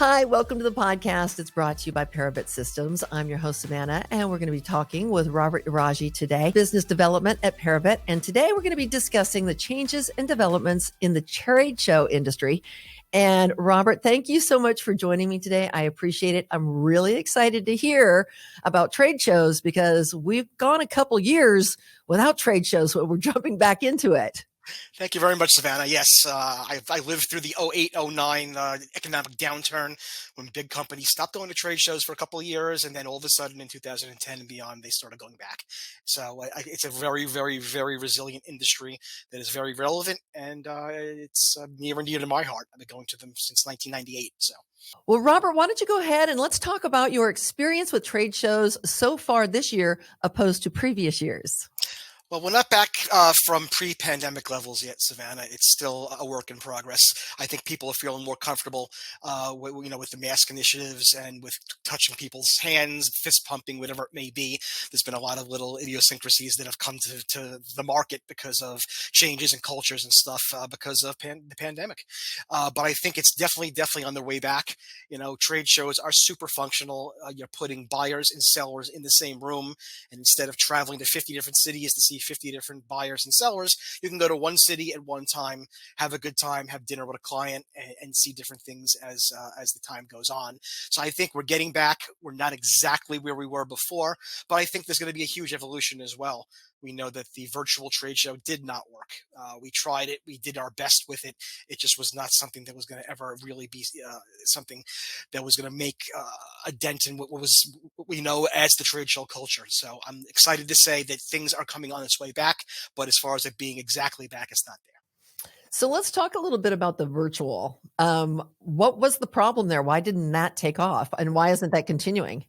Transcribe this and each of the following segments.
Hi, welcome to the podcast. It's brought to you by Parabit Systems. I'm your host, Savannah, and we're going to be talking with Robert Iraggi today, business development at Parabit. And today we're going to be discussing the changes and developments in the trade show industry. And Robert, thank you so much for joining me today. I appreciate it. I'm really excited to hear about trade shows because we've gone a couple years without trade shows, but we're jumping back into it. Thank you very much, Savannah. Yes, I lived through the 08, 09 economic downturn when big companies stopped going to trade shows for a couple of years, and then all of a sudden in 2010 and beyond, they started going back. So it's a very, very, very resilient industry that is very relevant, and it's near and dear to my heart. I've been going to them since 1998. So. Well, Robert, why don't you go ahead and let's talk about your experience with trade shows so far this year opposed to previous years. Well, we're not back from pre-pandemic levels yet, Savannah. It's still a work in progress. I think people are feeling more comfortable, with the mask initiatives and with touching people's hands, fist pumping, whatever it may be. There's been a lot of little idiosyncrasies that have come to the market because of changes in cultures and stuff because of the pandemic. But I think it's definitely on their way back. Trade shows are super functional. You're putting buyers and sellers in the same room, and instead of traveling to 50 different cities to see 50 different buyers and sellers, you can go to one city at one time, have a good time, have dinner with a client, and see different things as the time goes on. So I think we're getting back. We're not exactly where we were before, but I think there's going to be a huge evolution as well. We know that the virtual trade show did not work. We tried it. We did our best with it. It just was not something that was going to ever really be something that was going to make a dent in what we know as the trade show culture. So I'm excited to say that things are coming on its way back, but as far as it being exactly back, it's not there. So let's talk a little bit about the virtual. What was the problem there? Why didn't that take off? And why isn't that continuing?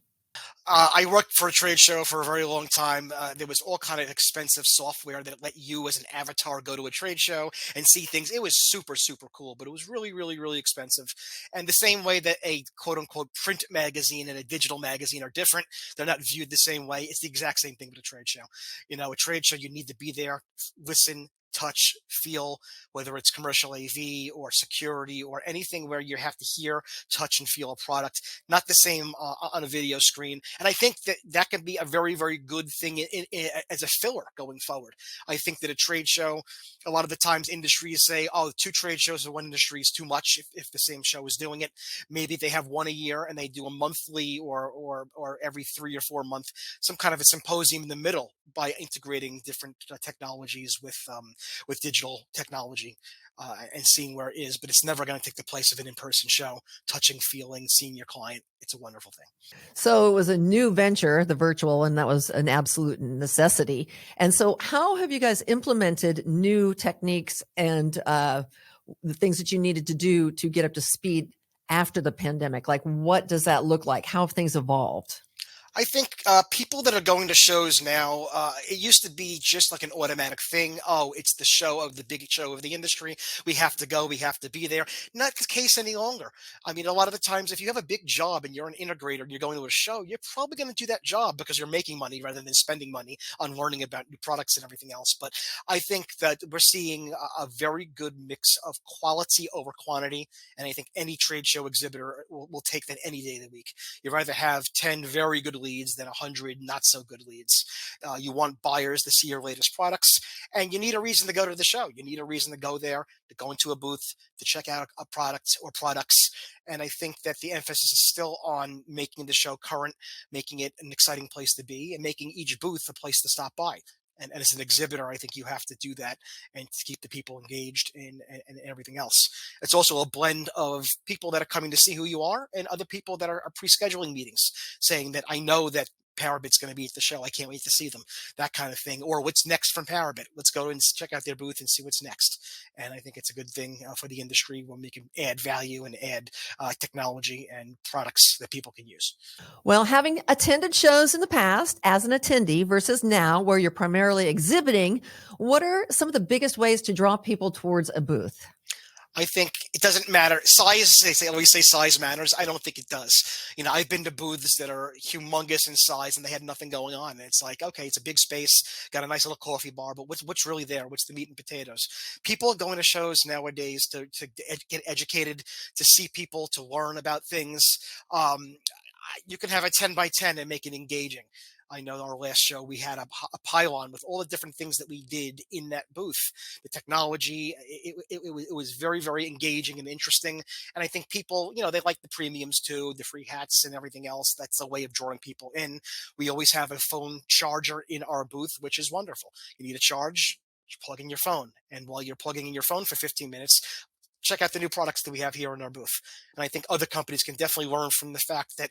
I worked for a trade show for a very long time. There was all kind of expensive software that let you as an avatar go to a trade show and see things. It was super, super cool, but it was really, really, really expensive. And the same way that a quote unquote print magazine and a digital magazine are different, they're not viewed the same way. It's the exact same thing with a trade show. A trade show, you need to be there, listen, touch, feel, whether it's commercial AV or security or anything where you have to hear, touch, and feel a product. Not the same on a video screen. And I think that can be a very, very good thing as a filler going forward. I think that a trade show, a lot of the times industries say, oh, 2 trade shows in one industry is too much if the same show is doing it. Maybe they have one a year and they do a monthly or every 3 or 4 month, some kind of a symposium in the middle by integrating different technologies with digital technology and seeing where it is, but it's never going to take the place of an in-person show, touching, feeling, seeing your client. It's a wonderful thing. So it was a new venture, the virtual, and that was an absolute necessity. And so how have you guys implemented new techniques and the things that you needed to do to get up to speed after the pandemic? Like, what does that look like? How have things evolved? I think people that are going to shows now, it used to be just like an automatic thing. Oh, it's the show of the big show of the industry. We have to go. We have to be there. Not the case any longer. I mean, a lot of the times, if you have a big job and you're an integrator and you're going to a show, you're probably going to do that job because you're making money rather than spending money on learning about new products and everything else. But I think that we're seeing a very good mix of quality over quantity. And I think any trade show exhibitor will take that any day of the week. You rather have 10 very good leads than 100 not so good leads. You want buyers to see your latest products, and you need a reason to go to the show. You need a reason to go there, to go into a booth, to check out a product or products. And I think that the emphasis is still on making the show current, making it an exciting place to be, and making each booth a place to stop by. And as an exhibitor, I think you have to do that and to keep the people engaged and everything else. It's also a blend of people that are coming to see who you are and other people that are pre-scheduling meetings saying that I know that Parabit's going to be at the show. I can't wait to see them, that kind of thing. Or what's next from Parabit? Let's go and check out their booth and see what's next. And I think it's a good thing for the industry when we can add value and add technology and products that people can use. Well, having attended shows in the past as an attendee versus now where you're primarily exhibiting, what are some of the biggest ways to draw people towards a booth? I think it doesn't matter. Size, they say, always say size matters. I don't think it does. I've been to booths that are humongous in size and they had nothing going on. And it's like, okay, it's a big space, got a nice little coffee bar, but what's really there? What's the meat and potatoes? People are going to shows nowadays to get educated, to see people, to learn about things. You can have a 10 by 10 and make it engaging. I know our last show we had a pylon with all the different things that we did in that booth. The technology, it was very, very engaging and interesting. And I think people, they like the premiums too, the free hats and everything else. That's a way of drawing people in. We always have a phone charger in our booth, which is wonderful. You need a charge, you plug in your phone. And while you're plugging in your phone for 15 minutes, check out the new products that we have here in our booth. And I think other companies can definitely learn from the fact that,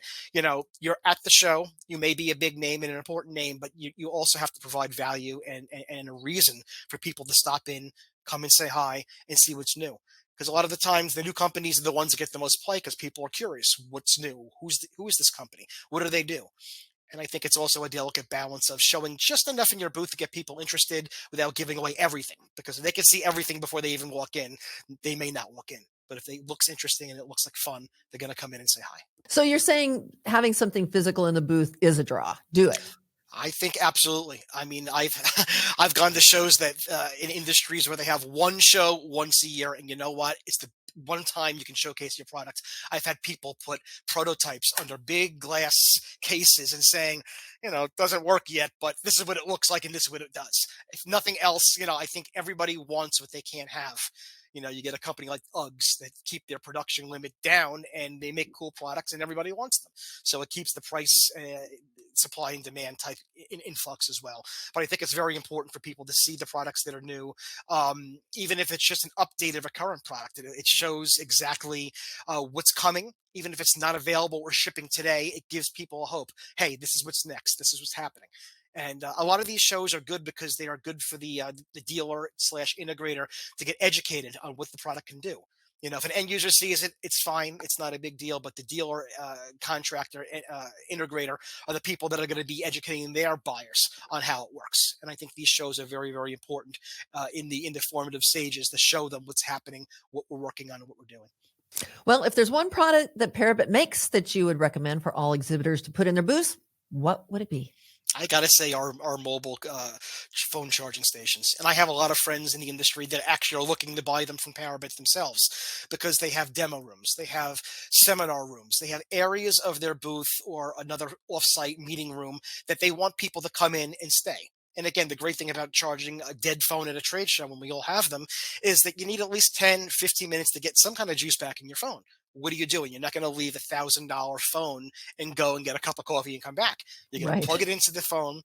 you're at the show, you may be a big name and an important name, but you also have to provide value and a reason for people to stop in, come and say hi and see what's new. Because a lot of the times the new companies are the ones that get the most play because people are curious. What's new? Who is this company? What do they do? And I think it's also a delicate balance of showing just enough in your booth to get people interested without giving away everything. Because if they can see everything before they even walk in, they may not walk in. But if it looks interesting and it looks like fun, they're going to come in and say hi. So you're saying having something physical in the booth is a draw. Do it. I think absolutely. I mean, I've I've gone to shows that in industries where they have one show once a year, and you know what? It's the one time you can showcase your products. I've had people put prototypes under big glass cases and saying, it doesn't work yet, but this is what it looks like and this is what it does. If nothing else, I think everybody wants what they can't have. You get a company like Uggs that keep their production limit down and they make cool products and everybody wants them. So it keeps the price, supply and demand type in influx as well. But I think it's very important for people to see the products that are new, even if it's just an update of a current product. It shows exactly what's coming. Even if it's not available or shipping today, it gives people a hope. Hey, this is what's next. This is what's happening. And a lot of these shows are good because they are good for the dealer slash integrator to get educated on what the product can do. If an end user sees it, it's fine. It's not a big deal. But the dealer, contractor, integrator are the people that are going to be educating their buyers on how it works. And I think these shows are very, very important in the formative stages to show them what's happening, what we're working on, and what we're doing. Well, if there's one product that Parabit makes that you would recommend for all exhibitors to put in their booths, what would it be? I gotta say our mobile phone charging stations, and I have a lot of friends in the industry that actually are looking to buy them from Parabit themselves because they have demo rooms, they have seminar rooms, they have areas of their booth or another offsite meeting room that they want people to come in and stay. And again, the great thing about charging a dead phone at a trade show when we all have them is that you need at least 10, 15 minutes to get some kind of juice back in your phone. What are you doing? You're not going to leave $1,000 phone and go and get a cup of coffee and come back. You're going to Right. plug it into the phone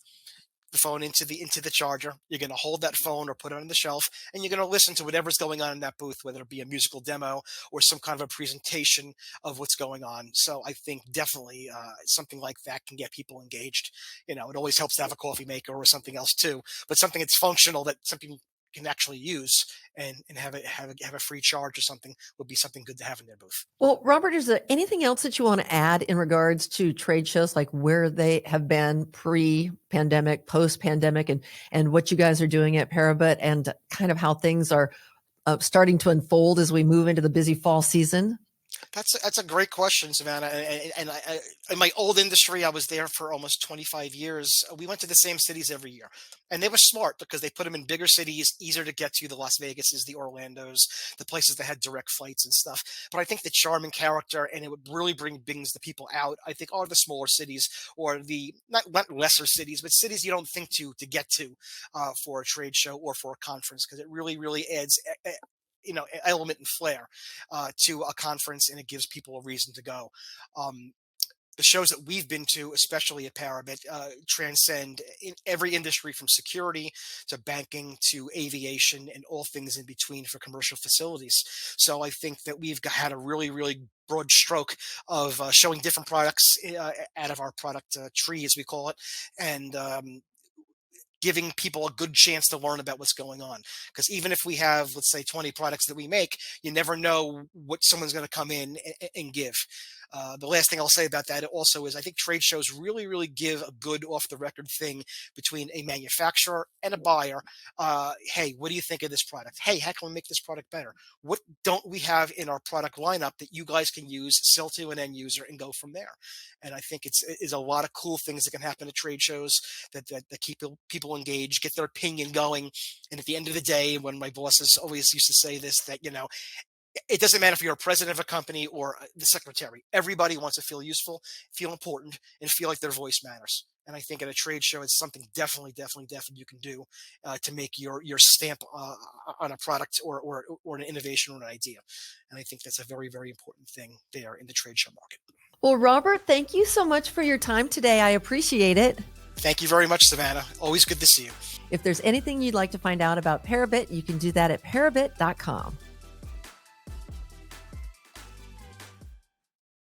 into the charger. You're going to hold that phone or put it on the shelf, and you're going to listen to whatever's going on in that booth, whether it be a musical demo or some kind of a presentation of what's going on. So I think definitely something like that can get people engaged. It always helps to have a coffee maker or something else too, but something that's functional that some people can actually use and have a free charge or something would be something good to have in their booth. Well, Robert, is there anything else that you want to add in regards to trade shows, like where they have been pre-pandemic, post-pandemic, and what you guys are doing at Parabit, and kind of how things are starting to unfold as we move into the busy fall season? That's a great question, Savannah. And in my old industry, I was there for almost 25 years. We went to the same cities every year, and they were smart because they put them in bigger cities, easier to get to. The Las Vegases, the Orlandos, the places that had direct flights and stuff. But I think the charm and character, and it would really brings the people out. I think are the smaller cities or the not lesser cities, but cities you don't think to get to for a trade show or for a conference because it really adds element and flair to a conference, and it gives people a reason to go. Um, the shows that we've been to, especially at Parabit, transcend in every industry from security to banking to aviation and all things in between for commercial facilities. So I think that had a really broad stroke of showing different products out of our product tree, as we call it, and giving people a good chance to learn about what's going on. Because even if we have, let's say, 20 products that we make, you never know what someone's going to come in and give. The last thing I'll say about that also is I think trade shows really, really give a good off the record thing between a manufacturer and a buyer. Hey, what do you think of this product? Hey, how can we make this product better? What don't we have in our product lineup that you guys can use, sell to an end user, and go from there? And I think is a lot of cool things that can happen at trade shows that keep people engaged, get their opinion going. And at the end of the day, when my bosses always used to say this, that it doesn't matter if you're a president of a company or the secretary. Everybody wants to feel useful, feel important, and feel like their voice matters. And I think at a trade show, it's something definitely you can do to make your stamp on a product or an innovation or an idea. And I think that's a very, very important thing there in the trade show market. Well, Robert, thank you so much for your time today. I appreciate it. Thank you very much, Savannah. Always good to see you. If there's anything you'd like to find out about Parabit, you can do that at parabit.com.